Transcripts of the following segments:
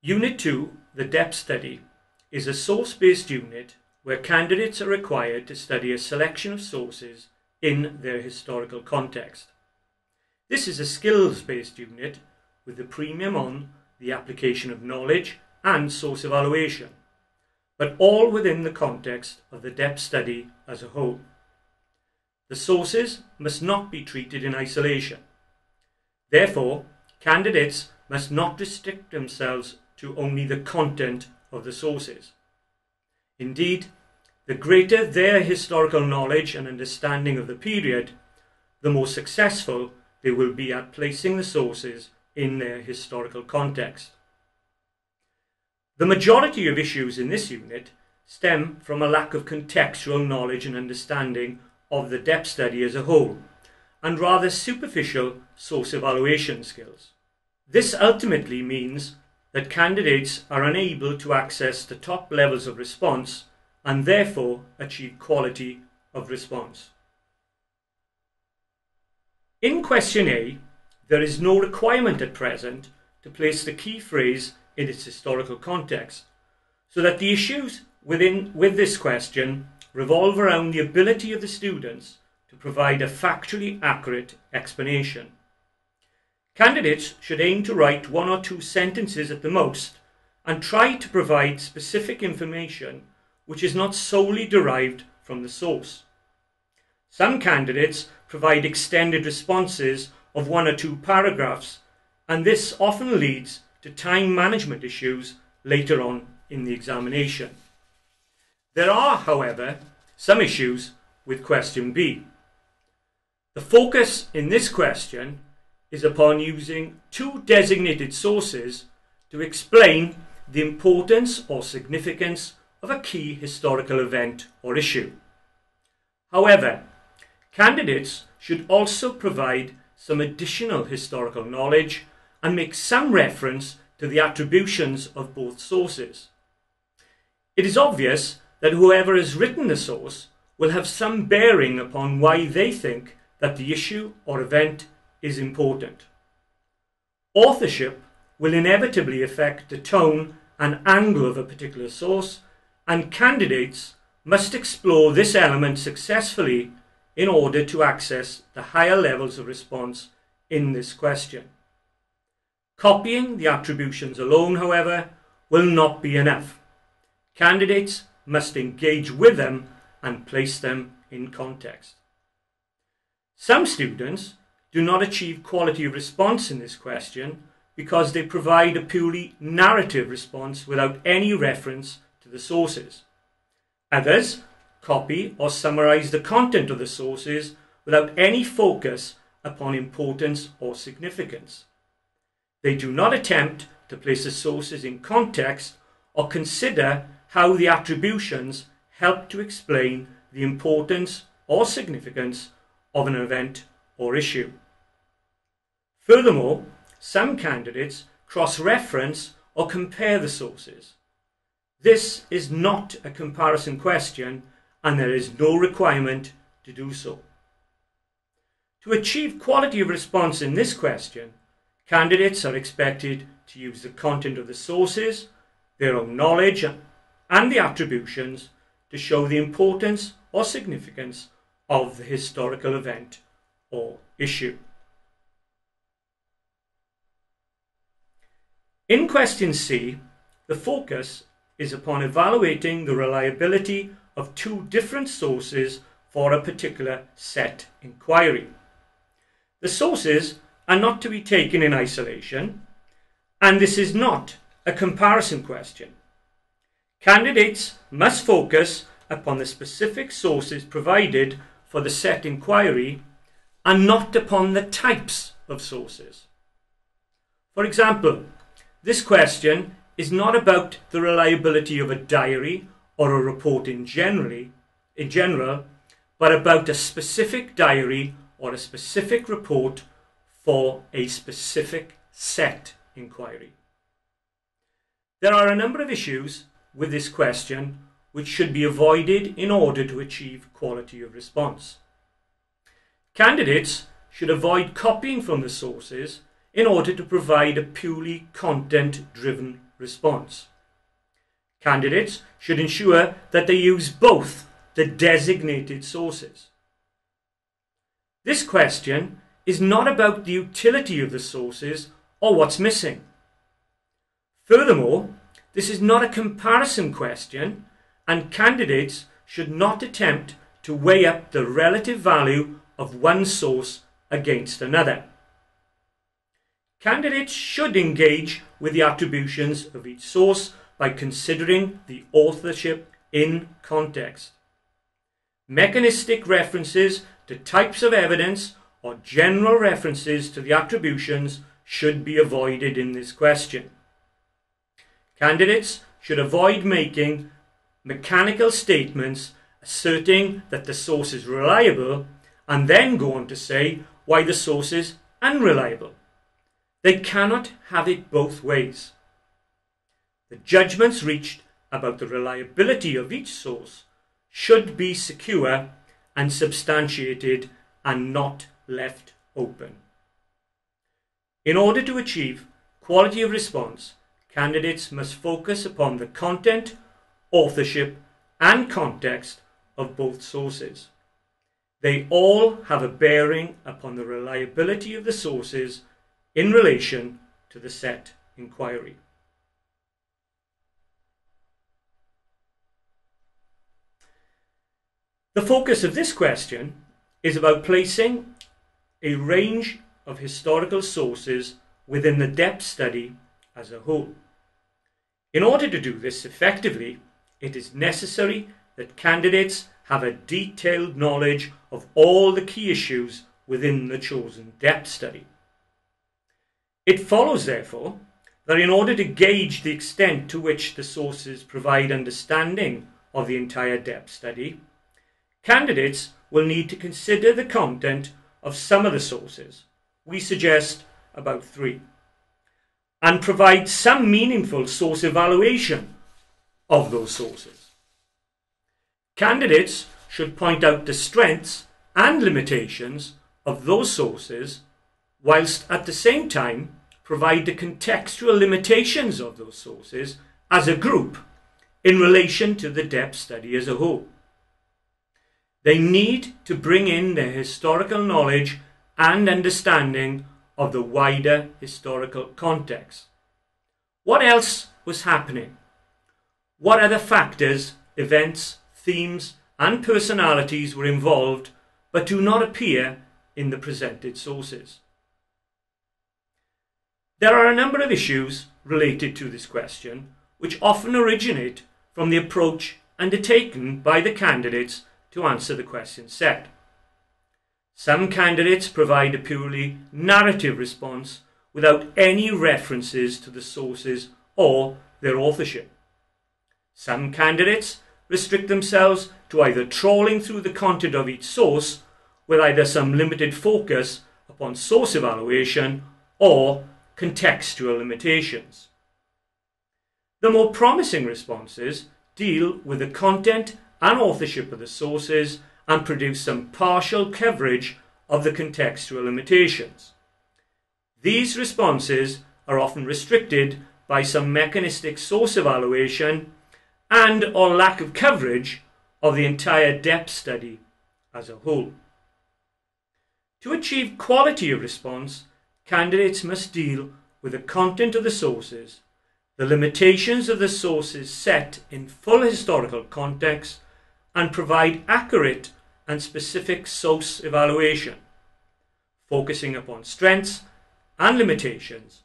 Unit 2, the depth study, is a source-based unit where candidates are required to study a selection of sources in their historical context. This is a skills-based unit with the premium on the application of knowledge and source evaluation, but all within the context of the depth study as a whole. The sources must not be treated in isolation. Therefore, candidates must not restrict themselves to only the content of the sources. Indeed, the greater their historical knowledge and understanding of the period, the more successful they will be at placing the sources in their historical context. The majority of issues in this unit stem from a lack of contextual knowledge and understanding of the depth study as a whole, and rather superficial source evaluation skills. This ultimately means that candidates are unable to access the top levels of response and therefore achieve quality of response. In question A, there is no requirement at present to place the key phrase in its historical context, so that the issues with this question revolve around the ability of the students to provide a factually accurate explanation. Candidates should aim to write 1 or 2 sentences at the most and try to provide specific information which is not solely derived from the source. Some candidates provide extended responses of 1 or 2 paragraphs, and this often leads to time management issues later on in the examination. There are, however, some issues with question B. The focus in this question is upon using 2 designated sources to explain the importance or significance of a key historical event or issue. However, candidates should also provide some additional historical knowledge and make some reference to the attributions of both sources. It is obvious that whoever has written the source will have some bearing upon why they think that the issue or event is important. Authorship will inevitably affect the tone and angle of a particular source, and candidates must explore this element successfully in order to access the higher levels of response in this question. Copying the attributions alone, however, will not be enough. Candidates must engage with them and place them in context. Some students do not achieve quality of response in this question because they provide a purely narrative response without any reference to the sources. Others copy or summarize the content of the sources without any focus upon importance or significance. They do not attempt to place the sources in context or consider how the attributions help to explain the importance or significance of an event or issue. Furthermore, some candidates cross-reference or compare the sources. This is not a comparison question, and there is no requirement to do so. To achieve quality of response in this question, candidates are expected to use the content of the sources, their own knowledge, and the attributions to show the importance or significance of the historical event or issue. In question C, the focus is upon evaluating the reliability of 2 different sources for a particular set inquiry. The sources are not to be taken in isolation, and this is not a comparison question. Candidates must focus upon the specific sources provided for the set inquiry and not upon the types of sources. For example, this question is not about the reliability of a diary or a report in general, but about a specific diary or a specific report for a specific set inquiry. There are a number of issues with this question which should be avoided in order to achieve quality of response. Candidates should avoid copying from the sources in order to provide a purely content-driven response. Candidates should ensure that they use both the designated sources. This question is not about the utility of the sources or what's missing. Furthermore, this is not a comparison question, and candidates should not attempt to weigh up the relative value of one source against another. Candidates should engage with the attributions of each source by considering the authorship in context. Mechanistic references to types of evidence or general references to the attributions should be avoided in this question. Candidates should avoid making mechanical statements asserting that the source is reliable and then go on to say why the source is unreliable. They cannot have it both ways. The judgments reached about the reliability of each source should be secure and substantiated and not left open. In order to achieve quality of response, candidates must focus upon the content, authorship, and context of both sources. They all have a bearing upon the reliability of the sources in relation to the set inquiry. The focus of this question is about placing a range of historical sources within the depth study as a whole. In order to do this effectively, it is necessary that candidates have a detailed knowledge of all the key issues within the chosen depth study. It follows, therefore, that in order to gauge the extent to which the sources provide understanding of the entire depth study, candidates will need to consider the content of some of the sources. We suggest about 3. And provide some meaningful source evaluation of those sources. Candidates should point out the strengths and limitations of those sources, whilst at the same time provide the contextual limitations of those sources as a group in relation to the depth study as a whole. They need to bring in their historical knowledge and understanding of the wider historical context. What else was happening? What other factors, events, themes, and personalities were involved but do not appear in the presented sources? There are a number of issues related to this question which often originate from the approach undertaken by the candidates to answer the question set. Some candidates provide a purely narrative response without any references to the sources or their authorship. Some candidates restrict themselves to either trawling through the content of each source with either some limited focus upon source evaluation or contextual limitations. The more promising responses deal with the content and authorship of the sources and produce some partial coverage of the contextual limitations. These responses are often restricted by some mechanistic source evaluation and or lack of coverage of the entire depth study as a whole. To achieve quality of response, candidates must deal with the content of the sources, the limitations of the sources set in full historical context, and provide accurate and specific source evaluation, focusing upon strengths and limitations.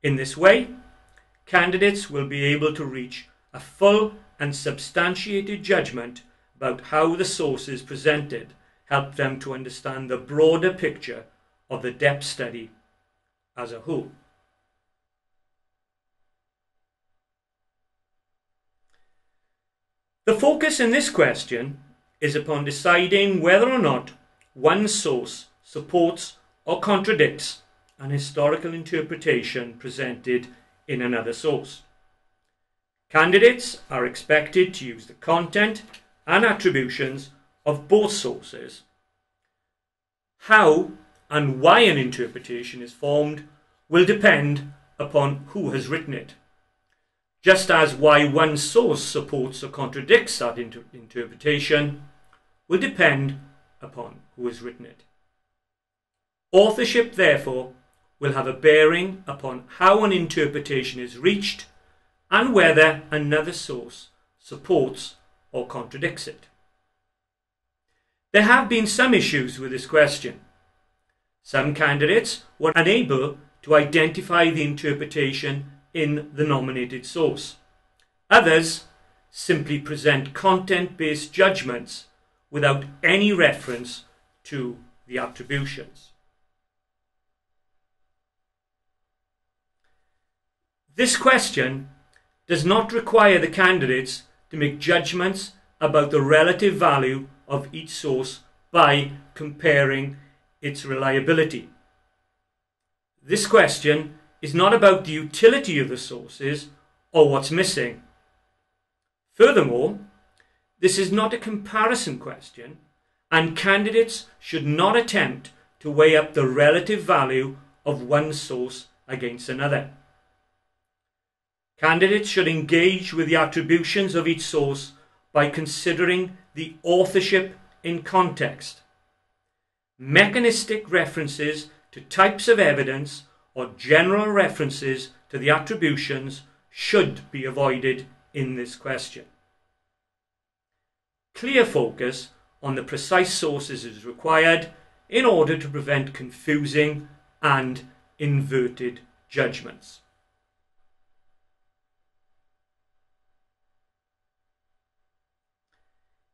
In this way, candidates will be able to reach a full and substantiated judgment about how the sources presented help them to understand the broader picture of the depth study as a whole. The focus in this question is upon deciding whether or not one source supports or contradicts an historical interpretation presented in another source. Candidates are expected to use the content and attributions of both sources. How and why an interpretation is formed will depend upon who has written it. just as why one source supports or contradicts that interpretation will depend upon who has written it. Authorship, therefore, will have a bearing upon how an interpretation is reached and whether another source supports or contradicts it. There have been some issues with this question. Some candidates were unable to identify the interpretation in the nominated source. Others simply present content-based judgments without any reference to the attributions. This question does not require the candidates to make judgments about the relative value of each source by comparing its reliability. This question is not about the utility of the sources or what's missing. Furthermore, this is not a comparison question, and candidates should not attempt to weigh up the relative value of one source against another. Candidates should engage with the attributions of each source by considering the authorship in context. Mechanistic references to types of evidence or general references to the attributions should be avoided in this question. Clear focus on the precise sources is required in order to prevent confusing and inverted judgments.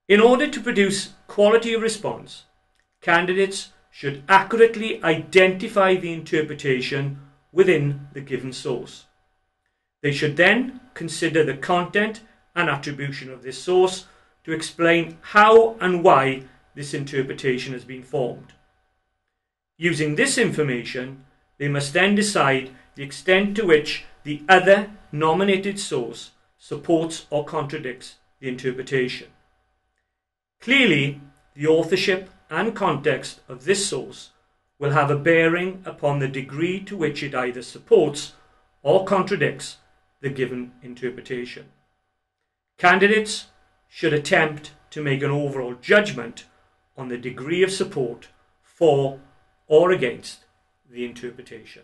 In order to produce quality of response, candidates should accurately identify the interpretation within the given source. They should then consider the content and attribution of this source to explain how and why this interpretation has been formed. Using this information, they must then decide the extent to which the other nominated source supports or contradicts the interpretation. Clearly, the authorship and context of this source will have a bearing upon the degree to which it either supports or contradicts the given interpretation. Candidates should attempt to make an overall judgment on the degree of support for or against the interpretation.